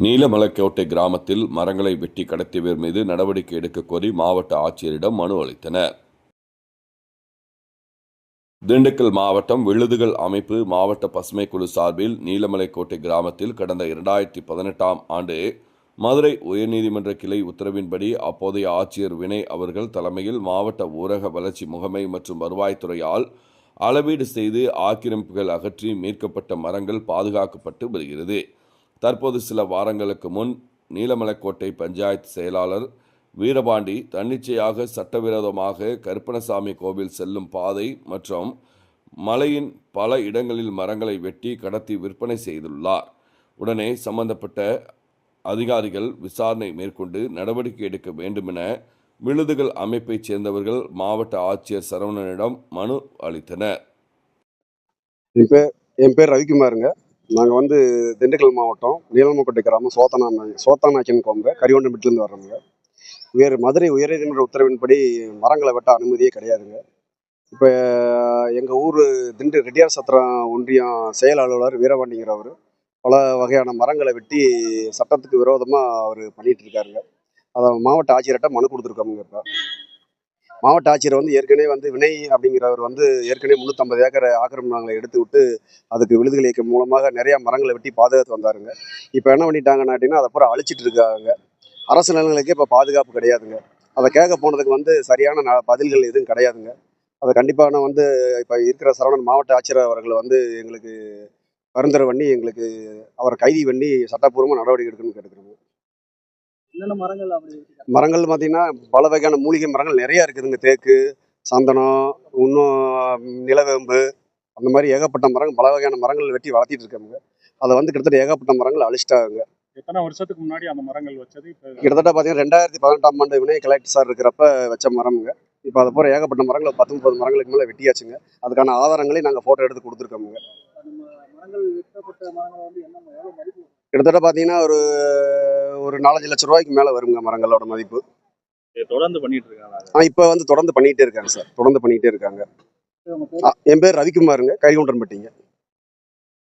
நீலமலைக்கோட்டை கிராமத்தில் மரங்களை வெட்டி கடத்தியவர் மீது நடவடிக்கை எடுக்க கோரி மாவட்ட ஆட்சியரிடம் மனு அளித்தனர். திண்டுக்கல் மாவட்டம் விழுதுகள் அமைப்பு மாவட்ட பசுமை குழு சார்பில் நீலமலைக்கோட்டை கிராமத்தில் கடந்த 2018ஆம் ஆண்டு மதுரை உயர்நீதிமன்ற கிளை உத்தரவின்படி அப்போதைய ஆட்சியர் வினய் அவர்கள் தலைமையில் மாவட்ட ஊரக வளர்ச்சி முகமை மற்றும் வருவாய்த்துறையால் அளவீடு செய்து ஆக்கிரமிப்புகள் அகற்றி மீட்கப்பட்ட மரங்கள் பாதுகாக்கப்பட்டு வருகிறது. தற்போது சில வாரங்களுக்கு முன் நீலமலைக்கோட்டை பஞ்சாயத்து செயலாளர் வீரபாண்டி தன்னிச்சையாக சட்டவிரோதமாக கருப்பணசாமி கோவில் செல்லும் பாதை மற்றும் மலையின் பல இடங்களில் மரங்களை வெட்டி கடத்தி விற்பனை செய்துள்ளார். உடனே சம்பந்தப்பட்ட அதிகாரிகள் விசாரணை மேற்கொண்டு நடவடிக்கை எடுக்க வேண்டும் என விழுதுகள் அமைப்பைச் சேர்ந்தவர்கள் மாவட்ட ஆட்சியர் சரவணனிடம் மனு அளித்தனர். என் பேர் ரவிக்குமாருங்க. நாங்கள் திண்டுக்கல் மாவட்டம் நீலமலைக்கோட்டை கிராமம் சோத்தாநாச்சின் கோம்பை கரிவண்டம்பட்டிலேருந்து வர்றோங்க. மதுரை உயர்நீதிமன்ற உத்தரவின்படி மரங்களை வெட்ட அனுமதியே கிடையாதுங்க. இப்போ எங்கள் ஊர் ரெட்டியார் சத்திரம் ஒன்றியம் செயல் அலுவலர் வீரபாண்டிங்கிறவர் பல வகையான மரங்களை வெட்டி சட்டத்துக்கு விரோதமாக அவர் பண்ணிகிட்டு இருக்காருங்க. அதை மாவட்ட ஆட்சியர்கிட்ட மனு கொடுத்துருக்கோமுங்க. இப்போ மாவட்ட ஆட்சியர் ஏற்கனவே வினய் அப்படிங்கிறவர் ஏற்கனவே 350 ஏக்கர் ஆக்கிரமிப்புகளை எடுத்து விட்டு அதுக்கு விழுதுகள் இயக்கம் மூலமாக நிறைய மரங்களை வெட்டி பாதுகாத்து வந்தாருங்க. இப்போ என்ன பண்ணிட்டாங்கன்னா அப்படின்னா அதை பூரா அழிச்சிட்டு இருக்காங்க. அரசு நிலங்களுக்கே இப்போ பாதுகாப்பு கிடையாதுங்க. அதை கேட்க போனதுக்கு சரியான பதில்கள் எதுவும் கிடையாதுங்க. அதை கண்டிப்பாக நான் இப்போ இருக்கிற சரவணன் மாவட்ட ஆட்சியர் அவர்கள் எங்களுக்கு பரிந்துரை பண்ணி எங்களுக்கு அவரை கைது பண்ணி சட்டப்பூர்வமாக நடவடிக்கை எடுக்கணும்னு கேட்டுக்கிறோங்க. மரங்கள் பார்த்தீங்கன்னா பல வகையான மூலிகை மரங்கள் நிறைய இருக்குதுங்க. தேக்கு, சந்தனம், இன்னும் நிலவேம்பு, அந்த மாதிரி ஏகப்பட்ட மரங்கள் பல வகையான மரங்கள் வெட்டி வளர்த்திட்டு இருக்காங்க. அதை கிட்டத்தட்ட ஏகப்பட்ட மரங்கள் அழிச்சிட்டாங்க. எத்தனை வருஷத்துக்கு முன்னாடி அந்த மரங்கள் வச்சது? கிட்டத்தட்ட பார்த்தீங்கன்னா 2018ஆம் ஆண்டு வினய் கலெக்டர் சார் இருக்கிறப்ப வச்ச மரம்ங்க. இப்போ அது போகிற ஏகப்பட்ட மரங்கள் 10-30 மரங்களுக்கு மேலே வெட்டியாச்சுங்க. அதுக்கான ஆதாரங்களையும் நாங்கள் ஃபோட்டோ எடுத்து கொடுத்துருக்கோமுங்க. கிட்டத்தட்ட பார்த்தீங்கன்னா ஒரு 4-5 லட்ச ரூபாய்க்கு மேலே வருங்க மரங்களோட மதிப்பு. தொடர்ந்து பண்ணிட்டு இருக்காங்க. இப்போ தொடர்ந்து பண்ணிகிட்டே இருக்காங்க சார். தொடர்ந்து பண்ணிகிட்டே இருக்காங்க. என் பேர் ரவிக்குமாருங்க, கரிகுண்டன்பட்டிங்க.